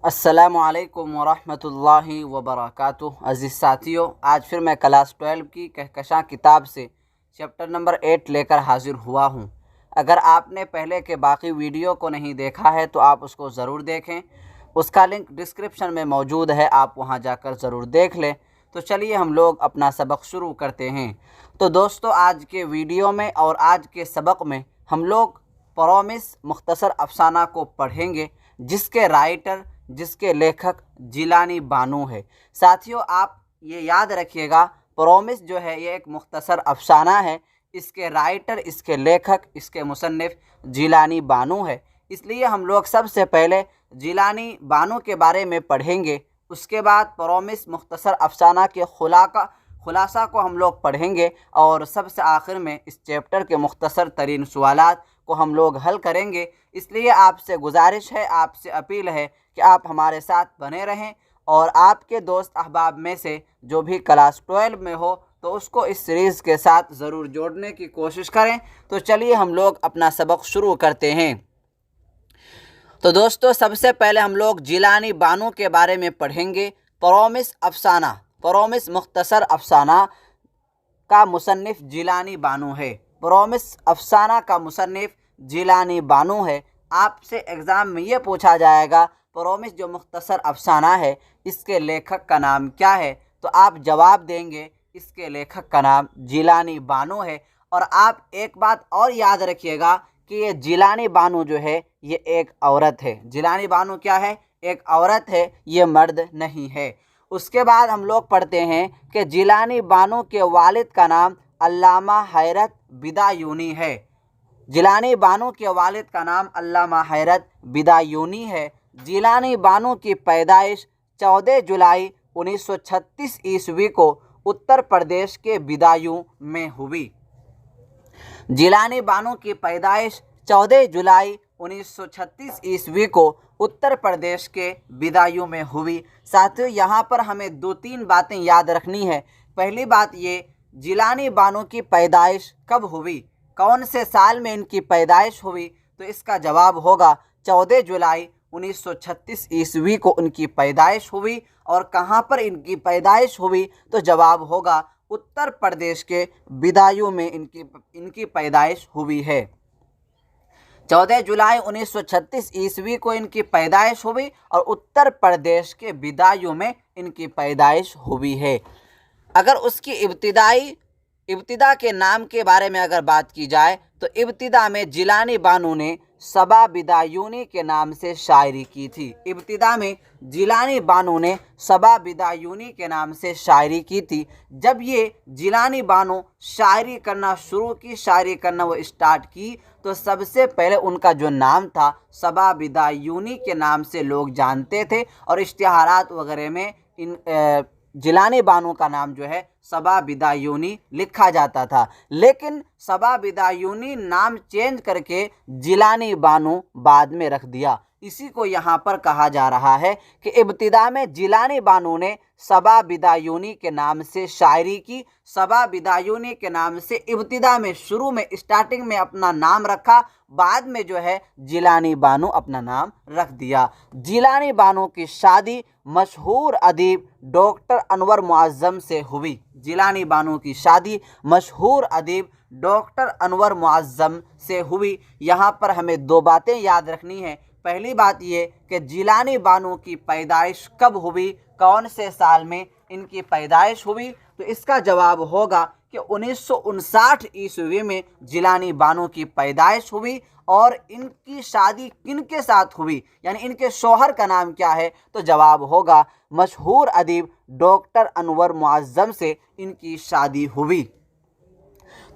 अस्सलामुअलैकुम वरहमतुल्लाहि वबरकातुहू। अज़ीज़ साथियों, आज फिर मैं क्लास 12 की कहकशां किताब से चैप्टर नंबर 8 लेकर हाज़िर हुआ हूँ। अगर आपने पहले के बाकी वीडियो को नहीं देखा है तो आप उसको ज़रूर देखें। उसका लिंक डिस्क्रिप्शन में मौजूद है, आप वहाँ जाकर ज़रूर देख लें। तो चलिए हम लोग अपना सबक शुरू करते हैं। तो दोस्तों, आज के वीडियो में और आज के सबक में हम लोग प्रॉमिस मुख्तसर अफसाना को पढ़ेंगे, जिसके राइटर, जिसके लेखक जिलानी बानो है। साथियों, आप ये याद रखिएगा, प्रॉमिस जो है ये एक मुख्तसर अफसाना है। इसके राइटर, इसके लेखक, इसके मुसन्निफ जिलानी बानो है। इसलिए हम लोग सबसे पहले जिलानी बानो के बारे में पढ़ेंगे। उसके बाद प्रॉमिस मुख्तसर अफसाना के खुलासा को हम लोग पढ़ेंगे और सबसे आखिर में इस चैप्टर के मुख्तसर तरीन सवालात को हम लोग हल करेंगे। इसलिए आपसे गुजारिश है, आपसे अपील है कि आप हमारे साथ बने रहें और आपके दोस्त अहबाब में से जो भी क्लास 12 में हो तो उसको इस सीरीज़ के साथ ज़रूर जोड़ने की कोशिश करें। तो चलिए हम लोग अपना सबक शुरू करते हैं। तो दोस्तों, सबसे पहले हम लोग जिलानी बानो के बारे में पढ़ेंगे। प्रॉमिस अफसाना, प्रॉमिस मुख्तसर अफसाना का मुसन्निफ जिलानी बानो है। प्रॉमिस अफसाना का मुसन्निफ जिलानी बानो है। आपसे एग्ज़ाम में ये पूछा जाएगा, प्रॉमिस जो मुख्तसर अफसाना है इसके लेखक का नाम क्या है? तो आप जवाब देंगे इसके लेखक का नाम जिलानी बानो है। और आप एक बात और याद रखिएगा कि ये जिलानी बानो जो है ये एक औरत है। जिलानी बानो क्या है? एक औरत है, ये मर्द नहीं है। उसके बाद हम लोग पढ़ते हैं कि जिलानी बानो के वालिद का नाम अल्लामा हैरत बिदायूनी है। जिलानी बानो के वालिद का नाम अल्लामा हैरत बिदायूनी है। जिलानी बानो की पैदाइश 14 जुलाई 1936 ईस्वी को उत्तर प्रदेश के बिदायूं में हुई। जिलानी बानो की पैदाइश 14 जुलाई 1936 ईस्वी को उत्तर प्रदेश के बिदायूं में हुई। साथियों, यहाँ पर हमें दो तीन बातें याद रखनी है। पहली बात ये, जिलानी बानो की पैदाइश कब हुई, कौन से साल में इनकी पैदाइश हुई? तो इसका जवाब होगा 14 जुलाई 1936 ईस्वी को इनकी पैदाइश हुई। और कहाँ पर इनकी पैदाइश हुई? तो जवाब होगा उत्तर प्रदेश के बिदायूं में इनकी पैदाइश हुई है। 14 जुलाई 1936 ईस्वी को इनकी पैदाइश हुई और उत्तर प्रदेश के बिदायूं में इनकी पैदाइश हुई है। अगर उसकी इब्तिदा के नाम के बारे में अगर बात की जाए तो इब्तिदा में जिलानी बानो ने सबा बिदायूनी के नाम से शायरी की थी। इब्तिदा में जिलानी बानो ने सबा बिदायूनी के नाम से शायरी की थी। जब ये जिलानी बानो शायरी करना शुरू की, शायरी करना वो स्टार्ट की, तो सबसे पहले उनका जो नाम था सबा बिदायूनी के नाम से लोग जानते थे और इश्तिहारात वगैरह में इन जिलानी बानो का नाम जो है सबा बिदायूनी लिखा जाता था। लेकिन सबा बिदायूनी नाम चेंज करके जिलानी बानो बाद में रख दिया। इसी को यहाँ पर कहा जा रहा है कि इब्तिदा में जिलानी बानो ने सबा बिदायूनी के नाम से शायरी की। सबा बिदायूनी के नाम से इब्तिदा में, शुरू में, स्टार्टिंग में अपना नाम रखा, बाद में जो है जिलानी बानो अपना नाम रख दिया। जिलानी बानो की शादी मशहूर अदीब डॉक्टर अनवर मुअज़्ज़म से हुई। जिलानी बानो की शादी मशहूर अदीब डॉक्टर अनवर मुअज़्ज़म से हुई। यहाँ पर हमें दो बातें याद रखनी है। पहली बात ये कि जिलानी बानो की पैदाइश कब हुई, कौन से साल में इनकी पैदाइश हुई? तो इसका जवाब होगा कि 1959 ईस्वी में जिलानी बानो की पैदाइश हुई। और इनकी शादी किन के साथ हुई, यानी इनके शौहर का नाम क्या है? तो जवाब होगा मशहूर अदीब डॉक्टर अनवर मुअज़्ज़म से इनकी शादी हुई।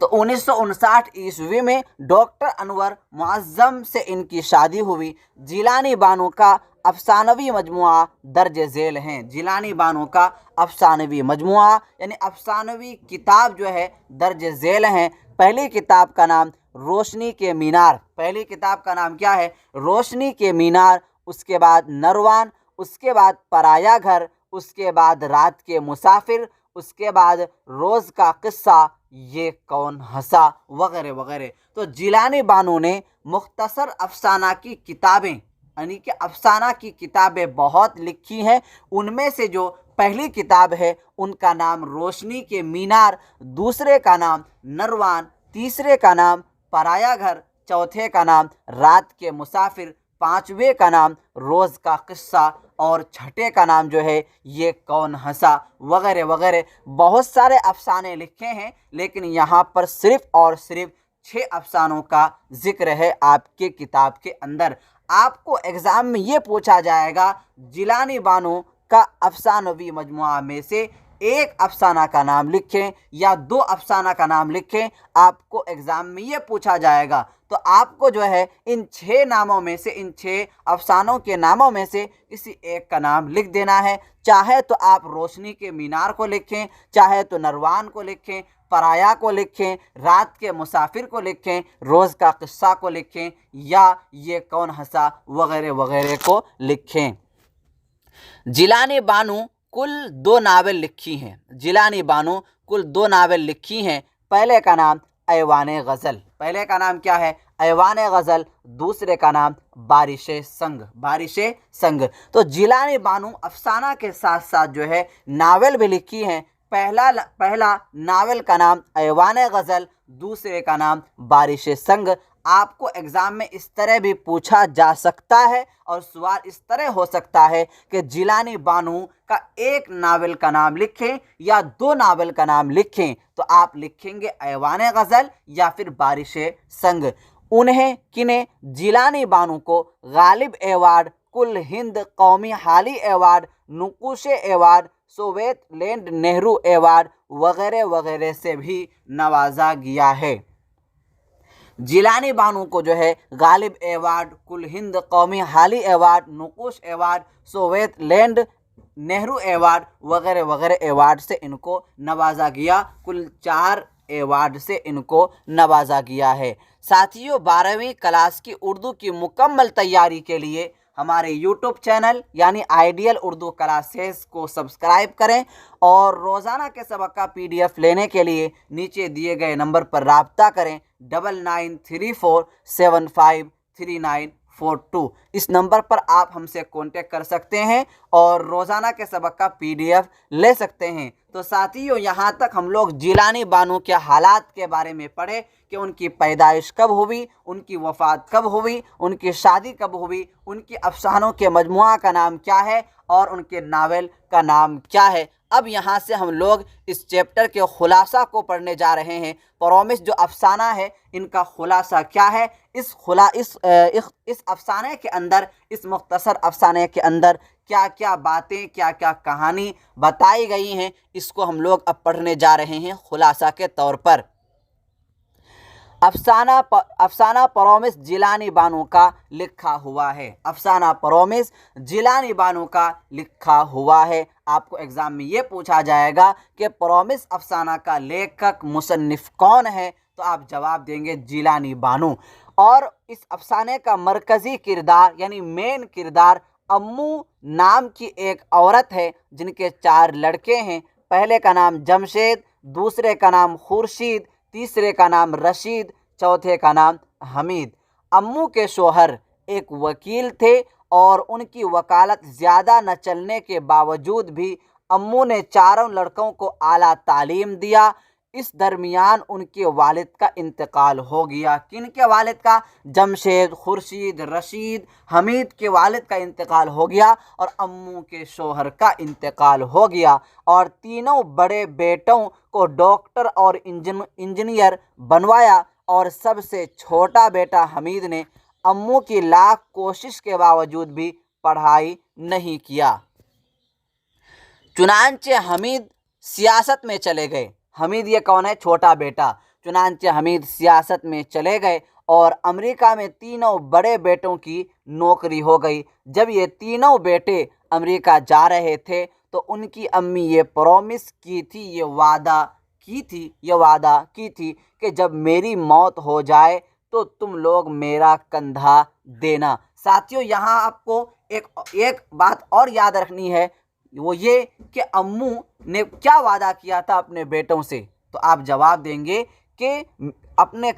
तो 1959 ईस्वी में डॉक्टर अनवर मुअज़्ज़म से इनकी शादी हुई। जिलानी बानो का अफसानवी मजमुआ दर्ज झेल हैं। जिलानी बानो का अफसानवी मजमुआ यानी अफसानवी किताब जो है दर्ज झेल हैं। पहली किताब का नाम रोशनी के मीनार। पहली किताब का नाम क्या है? रोशनी के मीनार। उसके बाद नरवान, उसके बाद पराया घर, उसके बाद रात के मुसाफिर, उसके बाद रोज़ का किस्सा, ये कौन हंसा, वगैरह वगैरह। तो जिलानी बानो ने मुख्तसर अफसाना की किताबें यानी कि अफसाना की किताबें बहुत लिखी हैं। उनमें से जो पहली किताब है उनका नाम रोशनी के मीनार, दूसरे का नाम नरवान, तीसरे का नाम पराया घर, चौथे का नाम रात के मुसाफिर, पांचवे का नाम रोज़ का किस्सा और छठे का नाम जो है ये कौन हंसा, वगैरह वगैरह बहुत सारे अफसाने लिखे हैं। लेकिन यहाँ पर सिर्फ और सिर्फ 6 अफसानों का जिक्र है आपके किताब के अंदर। आपको एग्ज़ाम में ये पूछा जाएगा जिलानी बानो का अफसानवी मजमुआ में से एक अफसाना का नाम लिखें या 2 अफसाना का नाम लिखें। आपको एग्ज़ाम में ये पूछा जाएगा, तो आपको जो है इन 6 नामों में से, इन 6 अफसानों के नामों में से किसी एक का नाम लिख देना है। चाहे तो आप रोशनी के मीनार को लिखें, चाहे तो नरवान को लिखें, पराया को लिखें, रात के मुसाफिर को लिखें, रोज़ का किस्सा को लिखें या ये कौन हंसा वगैरह वगैरह को लिखें। जिलानी बानो कुल 2 नावल लिखी हैं। जिलानी बानो कुल 2 नावल लिखी हैं। पहले का नाम ऐवाने गज़ल, पहले का नाम क्या है? ऐवाने गज़ल। दूसरे का नाम बारिशे संग, बारिशे संग। तो जिलानी बानो अफसाना के साथ साथ जो है नावल भी लिखी हैं। पहला नावल का नाम ऐवाने गज़ल, दूसरे का नाम बारिशे संग। आपको एग्ज़ाम में इस तरह भी पूछा जा सकता है और सवाल इस तरह हो सकता है कि जिलानी बानो का एक नावल का नाम लिखें या 2 नावल का नाम लिखें, तो आप लिखेंगे ऐवाने गज़ल या फिर बारिशे संग। उन्हें किन्हें? जिलानी बानो को गालिब एवार्ड, कुल हिंद कौमी हाली एवार्ड, नुकुशे award, Soviet Land Nehru award वगैरह वगैरह से भी नवाजा गया है। जिलानी बानो को जो है गालिब एवार्ड, कुल हिंद कौमी हाली एवार्ड, नुकुश award, Soviet Land Nehru award वगैरह वगैरह एवार्ड से इनको नवाजा गया। कुल 4 एवार्ड से इनको नवाजा गया है। साथियों, 12वीं क्लास की उर्दू की मुकम्मल तैयारी के लिए हमारे यूट्यूब चैनल यानी आइडियल उर्दू क्लासेस को सब्सक्राइब करें और रोज़ाना के सबक का PDF लेने के लिए नीचे दिए गए नंबर पर राब्ता करें 9934753942। इस नंबर पर आप हमसे कांटेक्ट कर सकते हैं और रोज़ाना के सबक का PDF ले सकते हैं। तो साथियों, यहाँ तक हम लोग जिलानी बानो के हालात के बारे में पढ़े कि उनकी पैदाइश कब हुई, उनकी वफ़ात कब हुई, उनकी शादी कब हुई, उनकी अफसानों के मजमुआ का नाम क्या है और उनके नावल का नाम क्या है। अब यहाँ से हम लोग इस चैप्टर के खुलासा को पढ़ने जा रहे हैं। प्रॉमिस जो अफसाना है इनका खुलासा क्या है। इस अफसाने के अंदर, इस मुख्तसर अफसाने के अंदर क्या क्या बातें, क्या क्या कहानी बताई गई हैं, इसको हम लोग अब पढ़ने जा रहे हैं खुलासा के तौर पर। अफसाना प्रॉमिस जिलानी बानो का लिखा हुआ है। अफसाना प्रॉमिस जिलानी बानो का लिखा हुआ है। आपको एग्ज़ाम में ये पूछा जाएगा कि प्रॉमिस अफसाना का लेखक मुसन्निफ कौन है, तो आप जवाब देंगे जिलानी बानो। और इस अफसाने का मरकज़ी किरदार यानी मेन किरदार अम्मू नाम की एक औरत है जिनके 4 लड़के हैं। पहले का नाम जमशेद, दूसरे का नाम खुर्शीद, तीसरे का नाम रशीद, चौथे का नाम हमीद। अम्मू के शोहर एक वकील थे और उनकी वकालत ज़्यादा न चलने के बावजूद भी अम्मू ने 4 लड़कों को आला तालीम दिया। इस दरमियान उनके वालिद का इंतकाल हो गया। किन के वालिद का? जमशेद, खुर्शीद, रशीद, हमीद के वालिद का इंतकाल हो गया और अम्मू के शोहर का इंतकाल हो गया। और तीनों बड़े बेटों को डॉक्टर और इंजीनियर बनवाया और सबसे छोटा बेटा हमीद ने अम्मू की लाख कोशिश के बावजूद भी पढ़ाई नहीं किया। चुनांचे हमीद सियासत में चले गए। हमीद ये कौन है? छोटा बेटा। चुनांचे हमीद सियासत में चले गए और अमेरिका में तीनों बड़े बेटों की नौकरी हो गई। जब ये तीनों बेटे अमेरिका जा रहे थे तो उनकी अम्मी ये प्रॉमिस की थी, ये वादा की थी कि जब मेरी मौत हो जाए तो तुम लोग मेरा कंधा देना। साथियों, यहाँ आपको एक बात और याद रखनी है, वो ये कि अम्मू ने क्या वादा किया था अपने बेटों से, तो आप जवाब देंगे कि अपने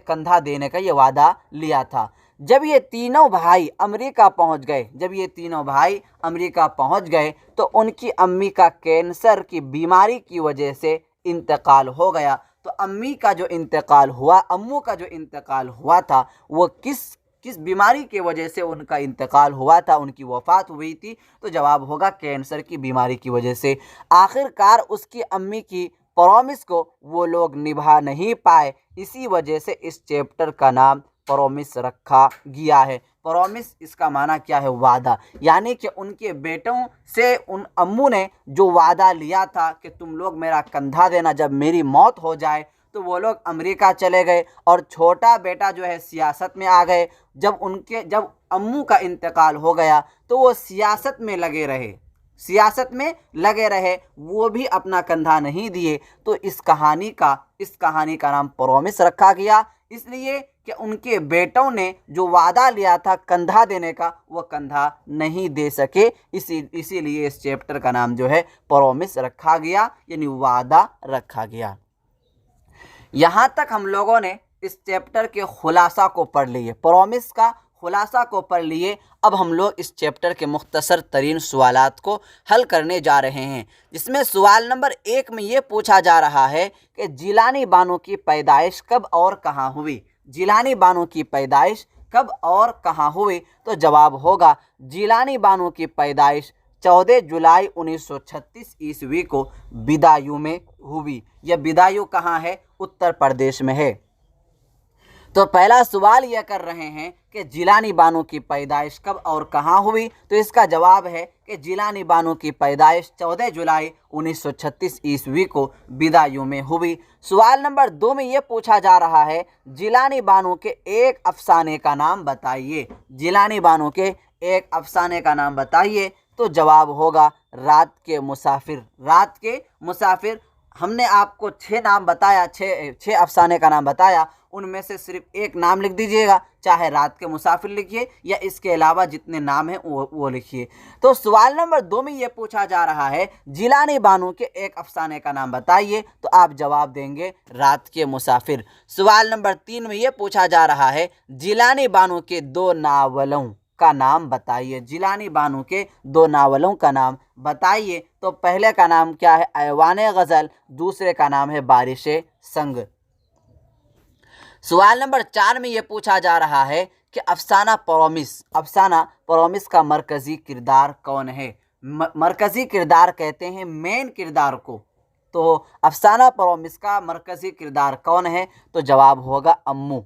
कंधा देने का ये वादा लिया था। जब ये तीनों भाई अमेरिका पहुंच गए, जब ये तीनों भाई अमेरिका पहुंच गए तो उनकी अम्मी का कैंसर की बीमारी की वजह से इंतकाल हो गया। तो अम्मी का जो इंतकाल हुआ, अम्मू का जो इंतकाल हुआ था, वो किस बीमारी की वजह से उनका इंतकाल हुआ था, उनकी वफ़ात हुई थी? तो जवाब होगा कैंसर की बीमारी की वजह से। आखिरकार उसकी अम्मी की प्रॉमिस को वो लोग निभा नहीं पाए, इसी वजह से इस चैप्टर का नाम प्रॉमिस रखा गया है। प्रॉमिस इसका माना क्या है? वादा। यानी कि उनके बेटों से उन अम्मू ने जो वादा लिया था कि तुम लोग मेरा कंधा देना जब मेरी मौत हो जाए, तो वो लोग अमेरिका चले गए और छोटा बेटा जो है सियासत में आ गए। जब अम्मू का इंतकाल हो गया तो वो सियासत में लगे रहे, सियासत में लगे रहे, वो भी अपना कंधा नहीं दिए। तो इस कहानी का नाम प्रॉमिस रखा गया, इसलिए कि उनके बेटों ने जो वादा लिया था कंधा देने का, वो कंधा नहीं दे सके। इसीलिए इस चैप्टर का नाम जो है प्रॉमिस रखा गया, यानी वादा रखा गया। यहाँ तक हम लोगों ने इस चैप्टर के खुलासा को पढ़ लिए, प्रॉमिस का खुलासा को पढ़ लिए। अब हम लोग इस चैप्टर के मुख्तसर तरीन सवालात को हल करने जा रहे हैं, जिसमें सवाल नंबर 1 में ये पूछा जा रहा है कि जिलानी बानो की पैदाइश कब और कहाँ हुई? जिलानी बानो की पैदाइश कब और कहाँ हुई? तो जवाब होगा जिलानी बानो की पैदाइश 14 जुलाई 1936 ईस्वी को बिदायूं में हुई। यह बिदायूं कहाँ है? उत्तर प्रदेश में है। तो पहला सवाल यह कर रहे हैं कि जिलानी बानो की पैदाइश कब और कहाँ हुई? तो इसका जवाब है कि जिलानी बानो की पैदाइश 14 जुलाई 1936 ईस्वी को बिदायूं में हुई। सवाल नंबर 2 में यह पूछा जा रहा है जिलानी बानो के एक अफसाने का नाम बताइए। जिलानी बानो के एक अफसाने का नाम बताइए। तो जवाब होगा रात के मुसाफिर। रात के मुसाफिर। हमने आपको 6 नाम बताया, 6 अफसाने का नाम बताया, उनमें से सिर्फ एक नाम लिख दीजिएगा, चाहे रात के मुसाफिर लिखिए या इसके अलावा जितने नाम हैं वो लिखिए। तो सवाल नंबर 2 में ये पूछा जा रहा है जिलानी बानो के एक अफसाने का नाम बताइए, तो आप जवाब देंगे रात के मुसाफिर। सवाल नंबर 3 में ये पूछा जा रहा है जिलानी बानो के 2 नावलों का नाम बताइए। जिलानी बानो के 2 नावलों का नाम बताइए। तो पहले का नाम क्या है? ऐवाने गज़ल, दूसरे का नाम है बारिशे संग। सवाल नंबर 4 में यह पूछा जा रहा है कि अफसाना प्रॉमिस का मरकज़ी किरदार कौन है? मरकज़ी किरदार कहते हैं मेन किरदार को। तो अफसाना प्रॉमिस का मरकज़ी किरदार कौन है? तो जवाब होगा अम्मू।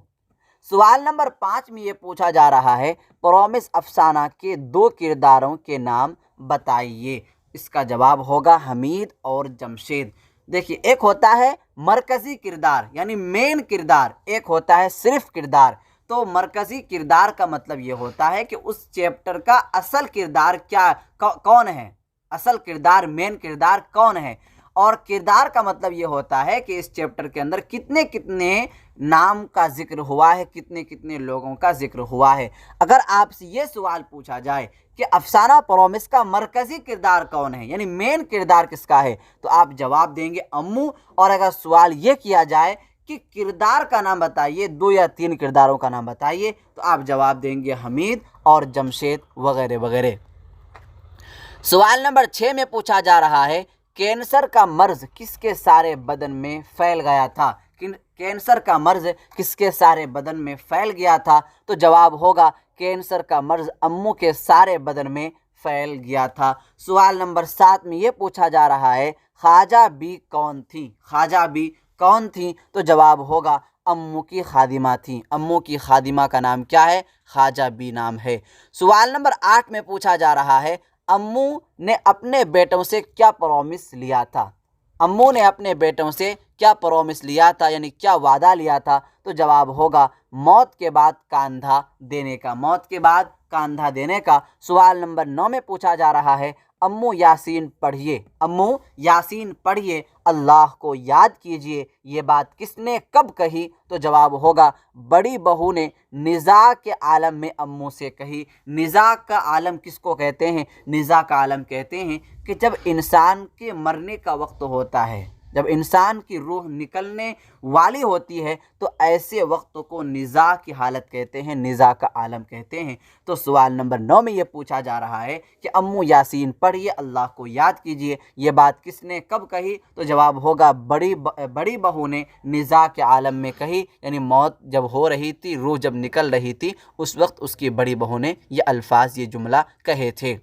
सवाल नंबर 5 में ये पूछा जा रहा है प्रॉमिस अफसाना के 2 किरदारों के नाम बताइए। इसका जवाब होगा हमीद और जमशेद। देखिए, एक होता है मरकज़ी किरदार यानी मेन किरदार, एक होता है सिर्फ किरदार। तो मरकज़ी किरदार का मतलब ये होता है कि उस चैप्टर का असल किरदार कौन है, असल किरदार, मेन किरदार कौन है। और किरदार का मतलब ये होता है कि इस चैप्टर के अंदर कितने कितने नाम का जिक्र हुआ है, कितने कितने लोगों का जिक्र हुआ है। अगर आपसे ये सवाल पूछा जाए कि अफसाना प्रॉमिस का मरकज़ी किरदार कौन है, यानी मेन किरदार किसका है, तो आप जवाब देंगे अम्मू। और अगर सवाल ये किया जाए कि किरदार का नाम बताइए, 2 या 3 किरदारों का नाम बताइए, तो आप जवाब देंगे हमीद और जमशेद वगैरह वगैरह। सवाल नंबर 6 में पूछा जा रहा है कैंसर का मर्ज किसके सारे बदन में फैल गया था? कैंसर का मर्ज किसके सारे बदन में फैल गया था? तो जवाब होगा कैंसर का मर्ज अम्मू के सारे बदन में फैल गया था। सवाल नंबर 7 में ये पूछा जा रहा है ख्वाजा बी कौन थी? ख्वाजा बी कौन थी? तो जवाब होगा अम्मू की खादिमा थी। अम्मू की खादिमा का नाम क्या है? ख्वाजा बी नाम है। सवाल नंबर 8 में पूछा जा रहा है अम्मू ने अपने बेटों से क्या प्रॉमिस लिया था? अम्मू ने अपने बेटों से क्या प्रॉमिस लिया था, यानी क्या वादा लिया था? तो जवाब होगा मौत के बाद कांधा देने का। मौत के बाद कांधा देने का। सवाल नंबर 9 में पूछा जा रहा है अम्मू यासीन पढ़िए। अम्मू यासीन पढ़िए, अल्लाह को याद कीजिए, ये बात किसने कब कही? तो जवाब होगा बड़ी बहू ने निज़ा के आलम में अम्मू से कही। निज़ा का आलम किसको कहते हैं? निज़ा का आलम कहते हैं कि जब इंसान के मरने का वक्त होता है, जब इंसान की रूह निकलने वाली होती है तो ऐसे वक्त को निज़ा की हालत कहते हैं, निज़ा का आलम कहते हैं। तो सवाल नंबर 9 में ये पूछा जा रहा है कि अम्मू यासीन पढ़िए, अल्लाह को याद कीजिए। ये बात किसने कब कही? तो जवाब होगा बड़ी बहू ने निज़ा के आलम में कही, यानी मौत जब हो रही थी, रूह जब निकल रही थी, उस वक्त उसकी बड़ी बहू ने ये अल्फाज, ये जुमला कहे थे।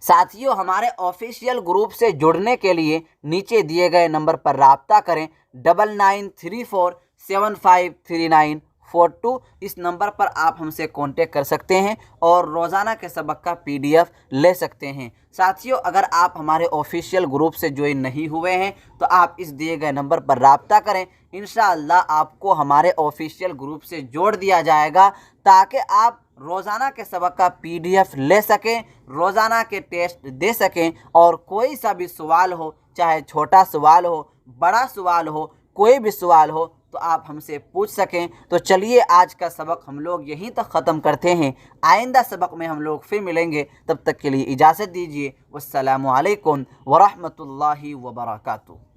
साथियों, हमारे ऑफिशियल ग्रुप से जुड़ने के लिए नीचे दिए गए नंबर पर राब्ता करें 9934753942। इस नंबर पर आप हमसे कांटेक्ट कर सकते हैं और रोज़ाना के सबक का PDF ले सकते हैं। साथियों, अगर आप हमारे ऑफिशियल ग्रुप से ज्वाइन नहीं हुए हैं तो आप इस दिए गए नंबर पर राब्ता करें। इंशाअल्लाह आपको हमारे ऑफिशियल ग्रुप से जोड़ दिया जाएगा ताकि आप रोज़ाना के सबक का PDF ले सकें, रोज़ाना के टेस्ट दे सकें और कोई सा भी सवाल हो, चाहे छोटा सवाल हो, बड़ा सवाल हो, कोई भी सवाल हो तो आप हमसे पूछ सकें। तो चलिए आज का सबक हम लोग यहीं तक ख़त्म करते हैं। आइंदा सबक में हम लोग फिर मिलेंगे, तब तक के लिए इजाज़त दीजिए। वस्सलामु अलैकुम वरहमतुल्लाहि वबरकातुहू।